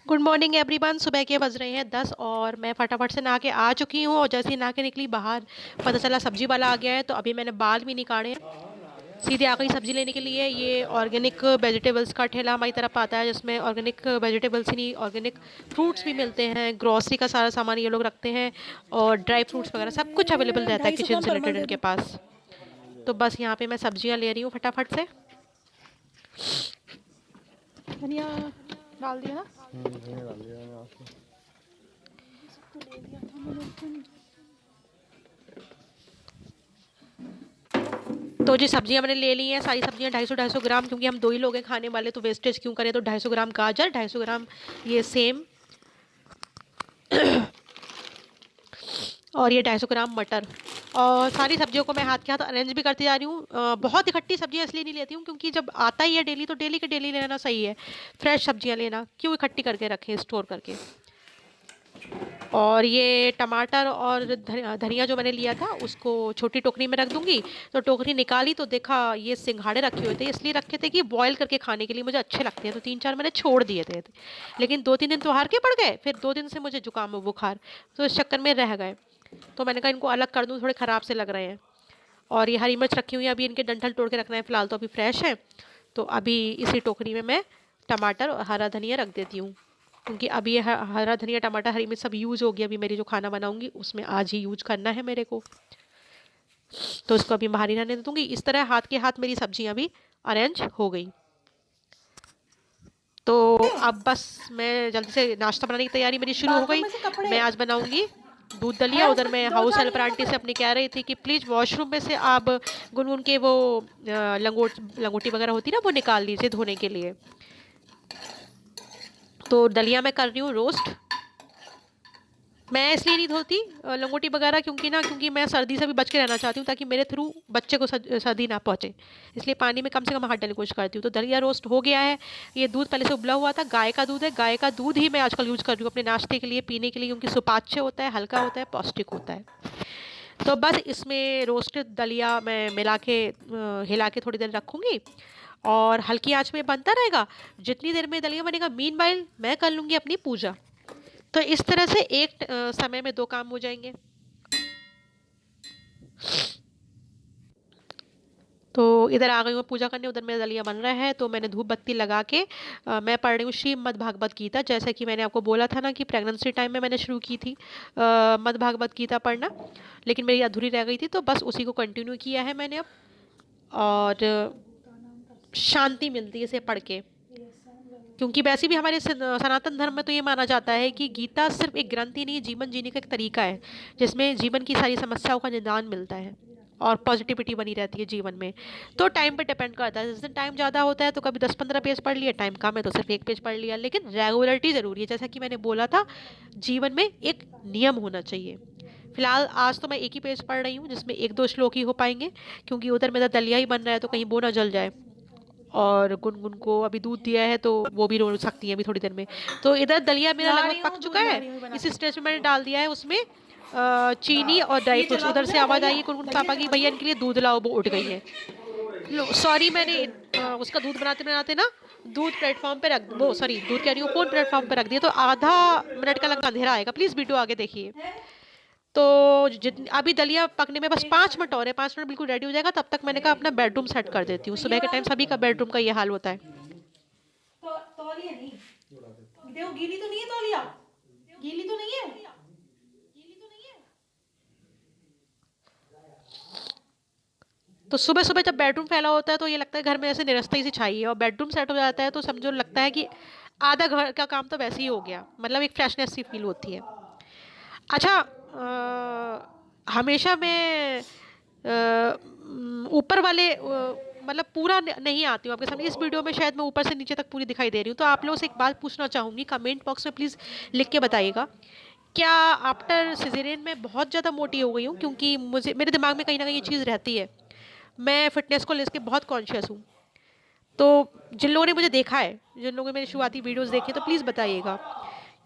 Good morning everyone. सुबह के बज रहे हैं 10 और मैं फटाफट से नहा के आ चुकी हूँ। और जैसे ही नहा के निकली बाहर, पता चला सब्जी वाला आ गया है। तो अभी मैंने बाल भी निकाले हैं, सीधे आ गई सब्जी लेने के लिए। ये ऑर्गेनिक वेजिटेबल्स का ठेला हमारी तरफ आता है, जिसमें ऑर्गेनिक वेजिटेबल्स ही नहीं, ऑर्गेनिक फ्रूट्स भी मिलते हैं। ग्रॉसरी का सारा सामान ये लोग रखते हैं और ड्राई फ्रूट्स वगैरह सब कुछ अवेलेबल रहता है 250 किचन ग्राम से परमल रिलेटेड दे इनके दो। पास। तो बस यहाँ पे मैं सब्जियाँ ले रही हूँ फटाफट से। धनिया डाल दिया ना। धनिया डाल दिया मैंने आपको। ये सब तो ले लिया था मैंने लेकिन तो जी सब्जियां मैंने ले ली हैं, सारी सब्जियां 250-250 ग्राम, क्योंकि हम दो ही लोग हैं खाने वाले, तो वेस्टेज क्यों करें। तो 250 ग्राम गाजर, 250 ग्राम ये सेम, और ये 250 ग्राम मटर। और सारी सब्जियों को मैं हाथ के हाथ अरेंज भी करती जा रही हूँ। बहुत इकट्ठी सब्जियां इसलिए नहीं लेती हूँ क्योंकि जब आता ही है डेली, तो डेली के डेली लेना सही है। फ्रेश सब्जियां लेना क्यों इकट्ठी करके रखें स्टोर करके। और ये टमाटर और धनिया जो मैंने लिया था उसको छोटी टोकरी में रख दूंगी। तो टोकरी निकाली तो देखा ये सिंघाड़े रखे हुए थे, इसलिए रखे थे कि बॉईल करके खाने के लिए मुझे अच्छे लगते हैं, तो 3-4 मैंने छोड़ दिए थे। लेकिन 2-3 दिन तो हार के पड़ गए, फिर 2 दिन से मुझे जुकाम और बुखार, तो इस चक्कर में रह गए। तो मैंने कहा इनको अलग कर दूँ, थोड़े ख़राब से लग रहे हैं। और ये हरी मिर्च रखी हुई है, अभी इनके डंठल तोड़ के रखना है, फिलहाल तो अभी फ्रेश है। तो अभी इसी टोकरी में मैं टमाटर और हरा धनिया रख देती हूँ, क्योंकि अभी ये हरा धनिया टमाटर हरी मिर्च सब यूज़ हो गया। अभी मेरी जो खाना बनाऊंगी उसमें आज ही यूज करना है मेरे को, तो इसको अभी बाहर ही रहने दे दूंगी। इस तरह हाथ के हाथ मेरी सब्जियां भी अरेंज हो गई। तो अब बस मैं जल्दी से नाश्ता बनाने की तैयारी मेरी शुरू हो बाथरूम गई। में से कपड़े मैं आज बनाऊंगी दूध दलिया। है उधर उसमें, मैं दो हाउस हेल्पर थालियां आंटी से कपड़े। अपनी कह रही थी कि प्लीज़ वॉशरूम में से आप गुनगुन के वो लंगोटी वगैरह होती ना, वो निकाल लीजिए धोने के लिए। तो दलिया मैं कर रही हूँ रोस्ट। मैं इसलिए नहीं धोती लंगोटी वगैरह, क्योंकि मैं सर्दी से भी बच के रहना चाहती हूँ, ताकि मेरे थ्रू बच्चे को सर्दी ना पहुँचे। इसलिए पानी में कम से कम हाथ डालने की कोशिश करती हूँ। तो दलिया रोस्ट हो गया है। ये दूध पहले से उबला हुआ था, गाय का दूध है। गाय का दूध ही मैं आजकल यूज़ कर रही हूँ अपने नाश्ते के लिए पीने के लिए, क्योंकि सुपाच्य होता है, हल्का होता है, पौष्टिक होता है। तो बस इसमें रोस्टेड दलिया मैं मिला के हिला के थोड़ी देर रखूँगी, और हल्की आंच में बनता रहेगा। जितनी देर में दलिया बनेगा, मीनवाइल मैं कर लूँगी अपनी पूजा। तो इस तरह से एक समय में दो काम हो जाएंगे। तो इधर आ गई हूँ पूजा करने, उधर मेरा दलिया बन रहा है। तो मैंने धूप बत्ती लगा के मैं पढ़ रही हूँ श्रीमद् भागवत गीता। जैसे कि मैंने आपको बोला था ना कि प्रेगनेंसी टाइम में मैंने शुरू की थी मद् भागवत गीता पढ़ना, लेकिन मेरी अधूरी रह गई थी, तो बस उसी को कंटिन्यू किया है मैंने अब। और शांति मिलती है इसे पढ़ के, क्योंकि वैसे भी हमारे सनातन धर्म में तो ये माना जाता है कि गीता सिर्फ एक ग्रंथ ही नहीं, जीवन जीने का एक तरीका है, जिसमें जीवन की सारी समस्याओं का निदान मिलता है और पॉजिटिविटी बनी रहती है जीवन में। तो टाइम पे डिपेंड करता है, जिस दिन टाइम ज़्यादा होता है तो कभी 10-15 पेज पढ़ लिया, टाइम कम है तो सिर्फ एक पेज पढ़ लिया, लेकिन रेगुलरिटी ज़रूरी है। जैसा कि मैंने बोला था, जीवन में एक नियम होना चाहिए। फिलहाल आज तो मैं एक ही पेज पढ़ रही हूँ, जिसमें 1-2 श्लोक ही हो पाएंगे, क्योंकि उधर मेरा दलिया ही बन रहा है, तो कहीं वो ना जल जाए। और गुनगुन को अभी दूध दिया है, तो वो भी रो सकती है अभी थोड़ी देर में। तो इधर दलिया मेरा ला लगभग रही पक हूँ, चुका दूध ला है। रही हूँ बना इसी के। स्टेज में मैंने डाल दिया है उसमें चीनी और ड्राई ये फ्रूट्स। जला उधर दूँ से क्या आवाज़ आई दलिया? है गुनगुन दलिया पापा की, जला भैया दूँ? इनके लिए दूध लाओ, वो उठ गई है। सॉरी, मैंने उसका दूध बनाते बनाते ना दूध प्लेटफॉर्म पे रख, वो सॉरी दूध कह रही हूँ, फ़ोन प्लेटफॉर्म पे रख दिया। तो आधा मिनट का लगभग अंधेरा आएगा, प्लीज़ वीडियो आगे देखिए। तो जितनी अभी दलिया पकने में बस 5 मिनट और है, 5 मिनट बिल्कुल रेडी हो जाएगा। तब तक मैंने कहा अपना बेडरूम सेट कर देती हूँ। तो ये सुबह के वाला टाइम सभी का बेडरूम का ये हाल होता है। तो तौलिया नहीं, देखो गीली तो नहीं है तौलिया, गीली तो नहीं है। तो सुबह सुबह जब बेडरूम फैला होता है तो ये लगता है घर में ऐसे निरस्ता सी छाई है, और बेडरूम सेट हो जाता है तो समझो लगता है कि आधा घर का काम तो वैसे ही हो गया, मतलब एक फ्रेशनेस सी फील होती है। अच्छा, हमेशा मैं ऊपर वाले मतलब पूरा नहीं आती हूँ आपके सामने। इस वीडियो में शायद मैं ऊपर से नीचे तक पूरी दिखाई दे रही हूँ। तो आप लोगों से एक बात पूछना चाहूँगी, कमेंट बॉक्स में प्लीज़ लिख के बताइएगा, क्या आफ्टर सिजेरियन में बहुत ज़्यादा मोटी हो गई हूँ? क्योंकि मुझे मेरे दिमाग में कहीं ना कहीं ये चीज़ रहती है। मैं फ़िटनेस को लेके बहुत कॉन्शियस हूँ। तो जिन लोगों ने मुझे देखा है, जिन लोगों ने मेरी शुरुआती वीडियोस देखे, तो प्लीज़ बताइएगा,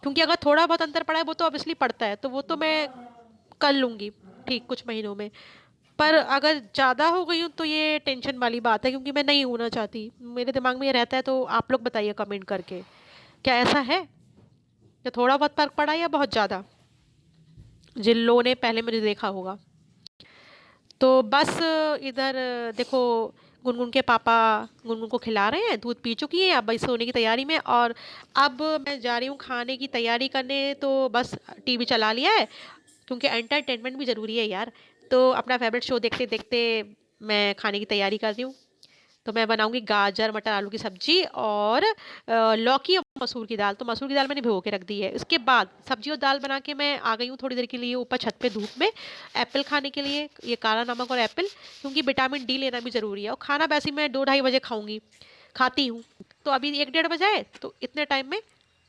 क्योंकि अगर थोड़ा बहुत अंतर पड़ा है वो तो ऑब्वियसली पड़ता है, तो वो तो मैं कर लूँगी ठीक कुछ महीनों में। पर अगर ज़्यादा हो गई हूँ तो ये टेंशन वाली बात है, क्योंकि मैं नहीं होना चाहती। मेरे दिमाग में ये रहता है, तो आप लोग बताइए कमेंट करके, क्या ऐसा है? या थोड़ा बहुत फ़र्क पड़ा या बहुत ज़्यादा, जिन लोगों ने पहले मुझे देखा होगा। तो बस इधर देखो, गुनगुन के पापा गुनगुन को खिला रहे हैं, दूध पी चुकी है, अब भाई सोने की तैयारी में। और अब मैं जा रही हूँ खाने की तैयारी करने, तो बस टीवी चला लिया है, क्योंकि एंटरटेनमेंट भी ज़रूरी है यार। तो अपना फेवरेट शो देखते देखते मैं खाने की तैयारी कर रही हूँ। तो मैं बनाऊंगी गाजर मटर आलू की सब्जी और लौकी और मसूर की दाल। तो मसूर की दाल मैंने भिगो के रख दी है। उसके बाद सब्जी और दाल बना के मैं आ गई हूँ थोड़ी देर के लिए ऊपर छत पे धूप में, एप्पल खाने के लिए, ये काला नमक और एप्पल, क्योंकि विटामिन डी लेना भी ज़रूरी है। और खाना वैसे ही मैं 2 ढाई बजे खाऊंगी, खाती हूँ। तो अभी 1 डेढ़ बजे है, तो इतने टाइम में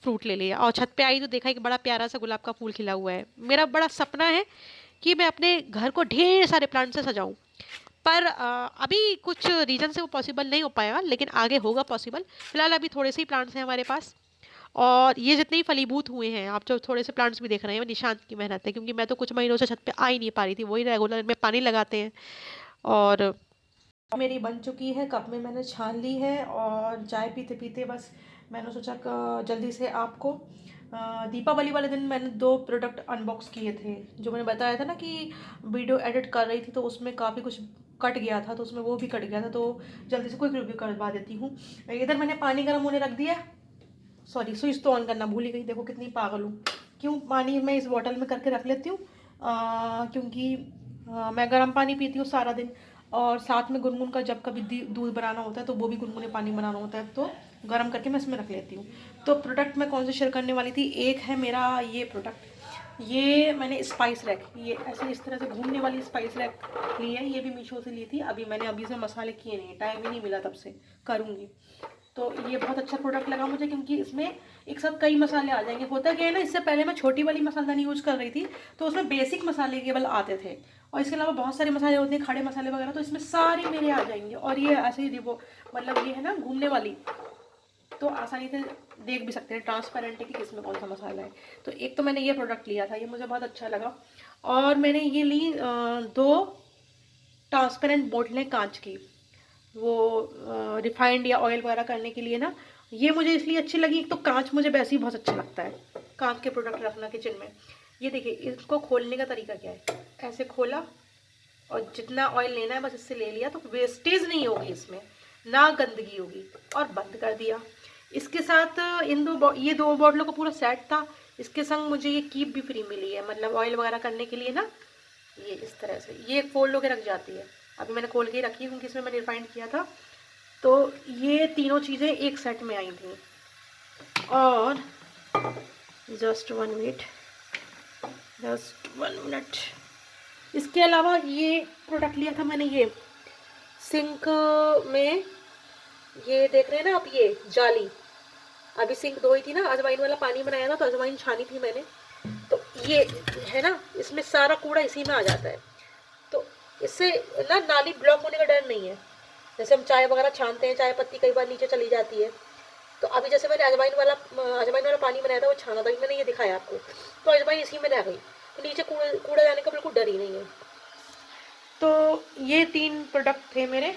फ्रूट ले लिया और छत पे आई तो देखा कि बड़ा प्यारा सा गुलाब का फूल खिला हुआ है। मेरा बड़ा सपना है कि मैं अपने घर को ढेर सारे प्लांट से सजाऊं, पर अभी कुछ रीज़न से वो पॉसिबल नहीं हो पाएगा, लेकिन आगे होगा पॉसिबल। फिलहाल अभी थोड़े से ही प्लांट्स हैं हमारे पास, और ये जितने ही फलीभूत हुए हैं, आप जो थोड़े से प्लांट्स भी देख रहे हैं, वो निशांत की मेहनत है, क्योंकि मैं तो कुछ महीनों से छत पे आ ही नहीं पा रही थी। वही रेगुलर में पानी लगाते हैं। और मेरी बन चुकी है, कप में मैंने छान ली है, और चाय पीते पीते बस मैंने सोचा जल्दी से आपको दीपावली वाले दिन मैंने 2 प्रोडक्ट अनबॉक्स किए थे, जो मैंने बताया था ना कि वीडियो एडिट कर रही थी तो उसमें काफ़ी कुछ कट गया था, तो उसमें वो भी कट गया था, तो जल्दी से क्विक रिव्यू करवा देती हूँ। इधर मैंने पानी गर्म होने रख दिया। सॉरी, स्विच तो ऑन करना भूल ही गई, देखो कितनी पागल हूँ। क्यों, पानी मैं इस बॉटल में करके रख लेती हूँ, क्योंकि मैं गर्म पानी पीती हूँ सारा दिन, और साथ में गुनगुन का जब कभी दूध बनाना होता है तो वो भी गुनगुने पानी बनाना होता है, तो गर्म करके मैं इसमें रख लेती हूँ। तो प्रोडक्ट मैं कौन से शेयर करने वाली थी, एक है मेरा ये प्रोडक्ट, ये मैंने स्पाइस रैक, ये ऐसे इस तरह से घूमने वाली स्पाइस रैक ली है। ये भी मीशो से ली थी। अभी से मसाले किए नहीं, टाइम ही नहीं मिला, तब से करूँगी। तो ये बहुत अच्छा प्रोडक्ट लगा मुझे, क्योंकि इसमें एक साथ कई मसाले आ जाएंगे। होता क्या है ना, इससे पहले मैं छोटी वाली मसालदानी यूज़ कर रही थी, तो उसमें बेसिक मसाले केवल आते थे, और इसके अलावा बहुत सारे मसाले होते हैं, खड़े मसाले वगैरह, तो इसमें सारे मेरे आ जाएंगे। और ये ऐसे ही मतलब ये है ना घूमने वाली, तो आसानी से देख भी सकते हैं, ट्रांसपेरेंट है कि किसमें कौन सा मसाला है। तो एक तो मैंने ये प्रोडक्ट लिया था, ये मुझे बहुत अच्छा लगा। और मैंने ये ली 2 ट्रांसपेरेंट बोतलें कांच की, वो रिफाइंड या ऑयल वगैरह करने के लिए ना। ये मुझे इसलिए अच्छी लगी, एक तो कांच मुझे वैसे ही बहुत अच्छा लगता है, कांच के प्रोडक्ट रखना किचन में। ये देखिए, इसको खोलने का तरीका क्या है, ऐसे खोला और जितना ऑयल लेना है बस इससे ले लिया, तो वेस्टेज नहीं होगी इसमें, ना गंदगी होगी, और बंद कर दिया। इसके साथ ये 2 बॉटलों का पूरा सेट था। इसके संग मुझे ये कीप भी फ्री मिली है, मतलब ऑयल वगैरह करने के लिए ना, ये इस तरह से ये फोल्ड होकर रख जाती है। अभी मैंने खोल के ही रखी है, क्योंकि इसमें मैंने रिफाइंड किया था। तो ये तीनों चीज़ें एक सेट में आई थी। और जस्ट 1 मिनट, इसके अलावा ये प्रोडक्ट लिया था मैंने, ये सिंक में, ये देख रहे हैं ना आप, ये जाली, अभी सिंक धोई थी ना, अजवाइन वाला पानी बनाया था तो अजवाइन छानी थी मैंने, तो ये है ना, इसमें सारा कूड़ा इसी में आ जाता है। तो इससे ना नाली ब्लॉक होने का डर नहीं है। जैसे हम चाय वगैरह छानते हैं, चाय पत्ती कई बार नीचे चली जाती है, तो अभी जैसे मैंने अजवाइन वाला पानी बनाया था, वो छाना था, मैंने ये दिखाया आपको, तो अजवाइन इसी में रह गई, तो नीचे कूड़ा जाने का बिल्कुल डर ही नहीं है। तो ये 3 प्रोडक्ट थे मेरे।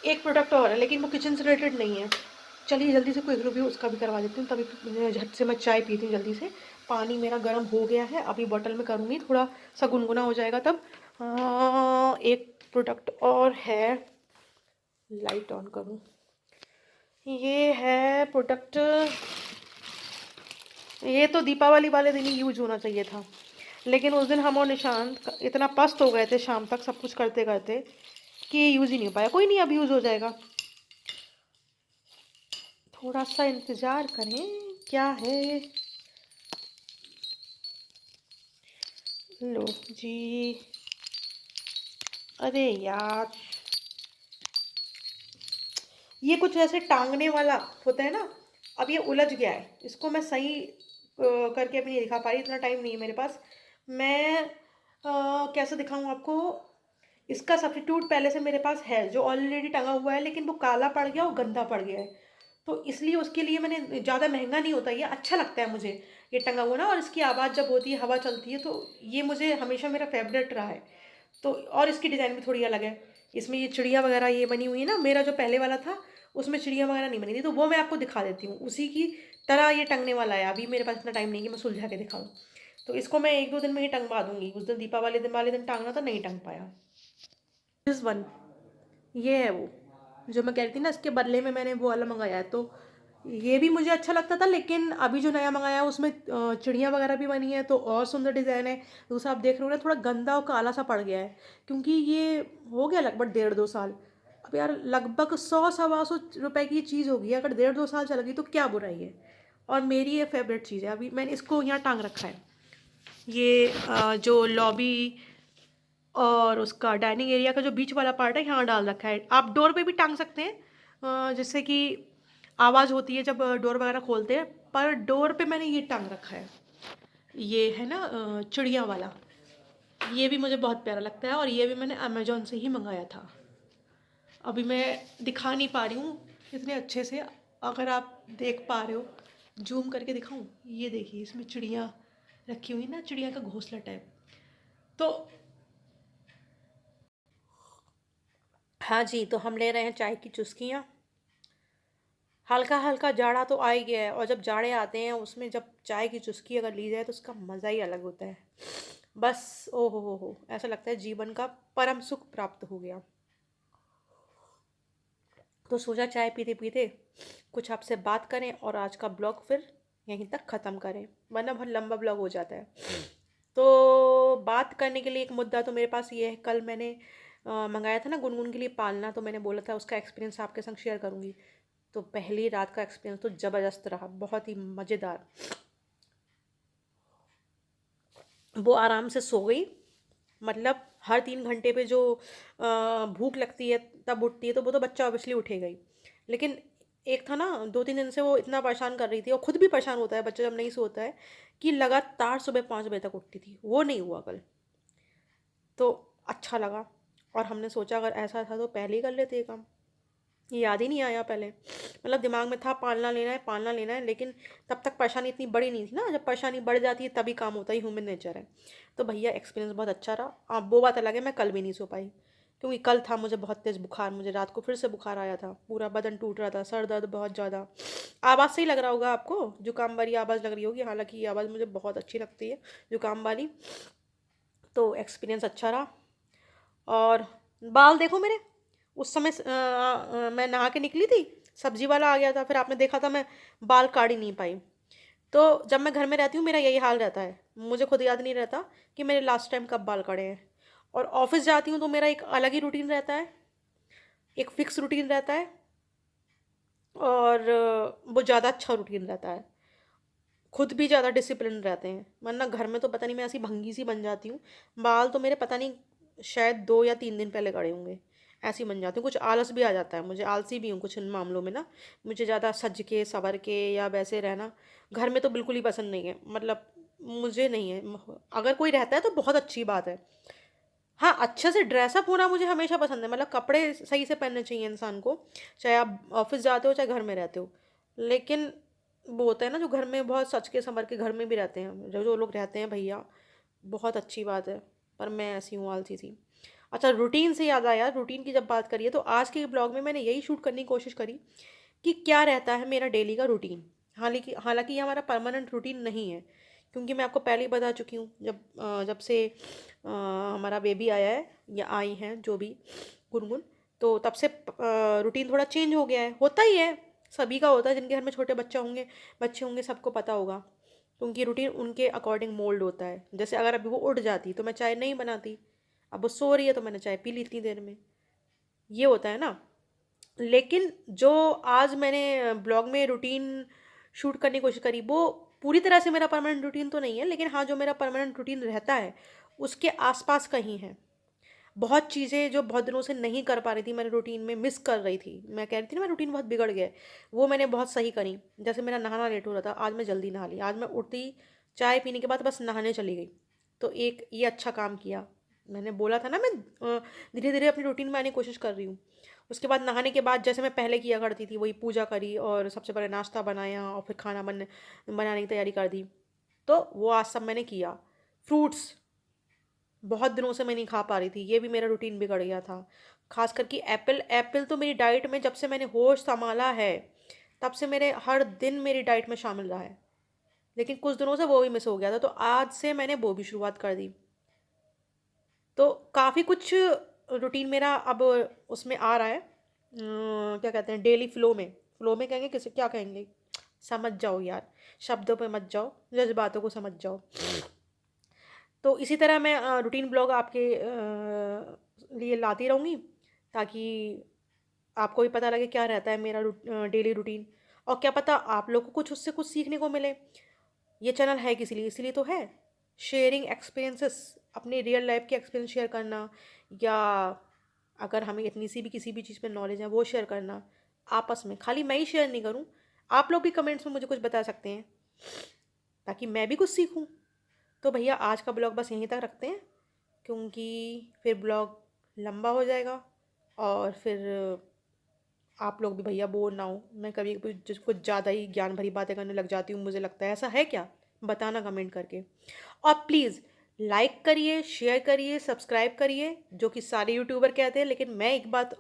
एक प्रोडक्ट और है, लेकिन वो किचन से रिलेटेड नहीं है। चलिए जल्दी से क्विक रिव्यू उसका भी करवा देती हूँ, तभी झट से मैं चाय पीती हूँ जल्दी से। पानी मेरा गर्म हो गया है, अभी बॉटल में करूँगी, थोड़ा सा गुनगुना हो जाएगा तब। एक प्रोडक्ट और है, लाइट ऑन करूँ, ये है प्रोडक्ट, ये तो दीपावली वाले दिन ही यूज होना चाहिए था, लेकिन उस दिन हम और निशांत इतना पस्त हो गए थे शाम तक सब कुछ करते करते कि यूज़ ही नहीं हो पाया। कोई नहीं, अब यूज़ हो जाएगा, थोड़ा सा इंतज़ार करें। क्या है, लो जी, अरे यार, ये कुछ ऐसे टांगने वाला होता है ना, अब ये उलझ गया है, इसको मैं सही करके अभी नहीं दिखा पा रही, इतना टाइम नहीं है मेरे पास। मैं कैसे दिखाऊं आपको, इसका सब्स्टिट्यूट पहले से मेरे पास है, जो ऑलरेडी टंगा हुआ है, लेकिन वो काला पड़ गया और गंदा पड़ गया है, तो इसलिए उसके लिए मैंने, ज़्यादा महंगा नहीं होता, ये अच्छा लगता है मुझे ये टंगा हुआ ना, और इसकी आवाज़ जब होती है, हवा चलती है, तो ये मुझे हमेशा मेरा फेवरेट रहा है। तो और इसकी डिज़ाइन भी थोड़ी अलग है, इसमें ये चिड़िया वगैरह ये बनी हुई है ना, मेरा जो पहले वाला था उसमें चिड़िया वगैरह नहीं बनी थी, तो वो मैं आपको दिखा देती हूँ, उसी की तरह ये टंगने वाला है। अभी मेरे पास इतना टाइम नहीं कि मैं सुलझा के दिखाऊं, तो इसको मैं 1-2 दिन में ही टंगवा दूंगी। उस दिन दीपावली दिन वाले दिन टांगना था, नहीं टंग पाया। दिस वन, ये है वो जो मैं कह रही थी ना, इसके बदले में मैंने वो वाला मंगाया है। तो ये भी मुझे अच्छा लगता था, लेकिन अभी जो नया मंगाया है उसमें चिड़िया वगैरह भी बनी है, तो और सुंदर डिज़ाइन है। दूसरा आप देख रहे हो ना, थोड़ा गंदा और काला सा पड़ गया है, क्योंकि ये हो गया लगभग 1.5-2 साल। अब यार लगभग 100-125 रुपए की चीज़ होगी, अगर 1.5-2 साल चल गई तो क्या बुराई है। और मेरी ये फेवरेट चीज़ है। अभी मैंने इसको यहाँ टांग रखा है। ये जो लॉबी और उसका डाइनिंग एरिया का जो बीच वाला पार्ट है, यहाँ डाल रखा है। आप डोर पे भी टांग सकते हैं, जिससे कि आवाज़ होती है जब डोर वगैरह खोलते हैं, पर डोर पे मैंने ये टांग रखा है। ये है ना चिड़िया वाला, ये भी मुझे बहुत प्यारा लगता है, और ये भी मैंने अमेजोन से ही मंगाया था। अभी मैं दिखा नहीं पा रही हूँ इतने अच्छे से, अगर आप देख पा रहे हो जूम करके दिखाऊं। ये देखिए, इसमें चिड़िया रखी हुई ना, चिड़िया का घोंसला टाइप। तो हाँ जी, तो हम ले रहे हैं चाय की चुस्कियाँ। हल्का हल्का जाड़ा तो आ ही गया है, और जब जाड़े आते हैं उसमें जब चाय की चुस्की अगर ली जाए तो उसका मज़ा ही अलग होता है। बस ओ हो, ऐसा लगता है जीवन का परम सुख प्राप्त हो गया। तो सोचा चाय पीते पीते कुछ आपसे बात करें, और आज का ब्लॉग फिर यहीं तक ख़त्म करें, वरना बहुत लंबा ब्लॉग हो जाता है। तो बात करने के लिए एक मुद्दा तो मेरे पास ये है, कल मैंने मंगाया था ना गुनगुन के लिए पालना, तो मैंने बोला था उसका एक्सपीरियंस आपके संग शेयर करूँगी। तो पहली रात का एक्सपीरियंस तो ज़बरदस्त रहा, बहुत ही मज़ेदार। वो आराम से सो गई, मतलब हर 3 घंटे पे जो भूख लगती है तब उठती है, तो वो तो बच्चा ऑब्वियसली उठेगा ही। लेकिन एक था ना, 2-3 दिन से वो इतना परेशान कर रही थी, और खुद भी परेशान होता है बच्चा जब नहीं सोता है, कि लगातार सुबह 5 बजे तक उठती थी। वो नहीं हुआ कल, तो अच्छा लगा। और हमने सोचा अगर ऐसा था तो पहले ही कर लेते ये काम, ये याद ही नहीं आया पहले। मतलब दिमाग में था पालना लेना है, पालना लेना है, लेकिन तब तक परेशानी इतनी बड़ी नहीं थी ना। जब परेशानी बढ़ जाती है तभी काम होता है, ह्यूमन नेचर है। तो भैया एक्सपीरियंस बहुत अच्छा रहा। अब वो बात अलग है, मैं कल भी नहीं सो पाई, क्योंकि कल था मुझे बहुत तेज़ बुखार। मुझे रात को फिर से बुखार आया था, पूरा बदन टूट रहा था, सर दर्द बहुत ज़्यादा। आवाज़ से ही लग रहा होगा आपको जुकाम वाली आवाज़ लग रही होगी, हालांकि ये आवाज़ मुझे बहुत अच्छी लगती है, जुकाम वाली। तो एक्सपीरियंस अच्छा रहा। और बाल देखो मेरे, उस समय मैं नहा के निकली थी, सब्जी वाला आ गया था, फिर आपने देखा था मैं बाल काट ही नहीं पाई। तो जब मैं घर में रहती हूँ मेरा यही हाल रहता है, मुझे खुद याद नहीं रहता कि मेरे लास्ट टाइम कब बाल काटे हैं। और ऑफिस जाती हूँ तो मेरा एक अलग ही रूटीन रहता है, एक फिक्स रूटीन रहता है, और वो ज़्यादा अच्छा रूटीन रहता है। खुद भी ज़्यादा डिसिप्लिन रहते हैं, वरना घर में तो पता नहीं मैं ऐसी भंगी सी बन जाती हूँ। बाल तो मेरे पता नहीं शायद 2 या 3 दिन पहले गड़े होंगे, ऐसी बन जाती हूँ। कुछ आलस भी आ जाता है, मुझे आलसी भी हूँ कुछ इन मामलों में ना। मुझे ज़्यादा सज के संवर के या वैसे रहना घर में तो बिल्कुल ही पसंद नहीं है, मतलब मुझे नहीं है। अगर कोई रहता है तो बहुत अच्छी बात है। हाँ, अच्छे से ड्रेसअप होना मुझे हमेशा पसंद है, मतलब कपड़े सही से पहनने चाहिए इंसान को, चाहे आप ऑफिस जाते हो चाहे घर में रहते हो। लेकिन वो होता है ना जो घर में बहुत सच के संवर के घर में भी रहते हैं, जो जो लोग रहते हैं भैया, बहुत अच्छी बात है। पर मैं ऐसी हूँ, आलसी सी। अच्छा, रूटीन से याद आया, रूटीन की जब बात करिए तो आज के ब्लॉग में मैंने यही शूट करने की कोशिश करी कि क्या रहता है मेरा डेली का रूटीन। हालांकि हालांकि ये हमारा परमानेंट रूटीन नहीं है, क्योंकि मैं आपको पहले ही बता चुकी हूँ, जब से हमारा बेबी आया है या आई हैं जो भी गुनगुन, तो तब से रूटीन थोड़ा चेंज हो गया है। होता ही है, सभी का होता है, जिनके घर में छोटे बच्चे होंगे सबको पता होगा। तो उनकी रूटीन उनके अकॉर्डिंग मोल्ड होता है। जैसे अगर अभी वो उठ जाती तो मैं चाय नहीं बनाती, अब वो सो रही है तो मैंने चाय पी ली इतनी देर में, ये होता है ना। लेकिन जो आज मैंने ब्लॉग में रूटीन शूट करने की कोशिश करी, वो पूरी तरह से मेरा परमानेंट रूटीन तो नहीं है, लेकिन हाँ जो मेरा परमानेंट रूटीन रहता है उसके आसपास कहीं है। बहुत चीज़ें जो बहुत दिनों से नहीं कर पा रही थी, मैंने रूटीन में मिस कर रही थी। मैं कह रही थी ना मेरा रूटीन बहुत बिगड़ गया है, वो मैंने बहुत सही करी। जैसे मेरा नहाना लेट हो रहा था, आज मैं जल्दी नहा ली। आज मैं उठती चाय पीने के बाद बस नहाने चली गई, तो एक ये अच्छा काम किया। मैंने बोला था ना मैं धीरे धीरे अपनी रूटीन में आने की कोशिश कर रही हूँ। उसके बाद नहाने के बाद जैसे मैं पहले किया करती थी वही पूजा करी, और सबसे पहले नाश्ता बनाया, और फिर खाना बनाने की तैयारी कर दी। तो वो आज सब मैंने किया। फ्रूट्स बहुत दिनों से मैं नहीं खा पा रही थी, ये भी मेरा रूटीन बिगड़ गया था। खास करके एप्पल एप्पल तो मेरी डाइट में जब से मैंने होश संभाला है तब से मेरे हर दिन मेरी डाइट में शामिल रहा है, लेकिन कुछ दिनों से वो भी मिस हो गया था, तो आज से मैंने वो भी शुरुआत कर दी। तो काफ़ी कुछ रूटीन मेरा अब उसमें आ रहा है, क्या कहते हैं, डेली फ्लो में कहेंगे, किसे क्या कहेंगे, समझ जाओ यार, शब्दों पे मत जाओ, जज्बातों को समझ जाओ। तो इसी तरह मैं रूटीन ब्लॉग आपके लिए लाती रहूँगी, ताकि आपको भी पता लगे क्या रहता है मेरा डेली रूटीन, और क्या पता आप लोग को कुछ उससे कुछ सीखने को मिले। ये चैनल है किस लिए, इसलिए तो है, शेयरिंग एक्सपीरियंसेस, अपनी रियल लाइफ के एक्सपीरियंस शेयर करना, या अगर हमें इतनी सी भी किसी भी चीज़ पे नॉलेज है वो शेयर करना आपस में। खाली मैं ही शेयर नहीं करूँ, आप लोग भी कमेंट्स में मुझे कुछ बता सकते हैं, ताकि मैं भी कुछ सीखूँ। तो भैया आज का ब्लॉग बस यहीं तक रखते हैं, क्योंकि फिर ब्लॉग लंबा हो जाएगा, और फिर आप लोग भी भैया बोर ना हो, मैं कभी कभी कुछ ज़्यादा ही ज्ञान भरी बातें करने लग जाती हूँ, मुझे लगता है ऐसा है क्या, बताना कमेंट करके। और प्लीज़ लाइक करिए, शेयर करिए, सब्सक्राइब करिए, जो कि सारे यूट्यूबर कहते हैं, लेकिन मैं एक बात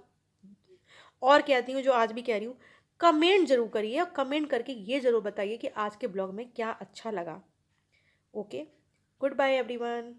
और कहती हूँ जो आज भी कह रही हूँ, कमेंट ज़रूर करिए, और कमेंट करके ये ज़रूर बताइए कि आज के ब्लॉग में क्या अच्छा लगा। Okay, good bye everyone.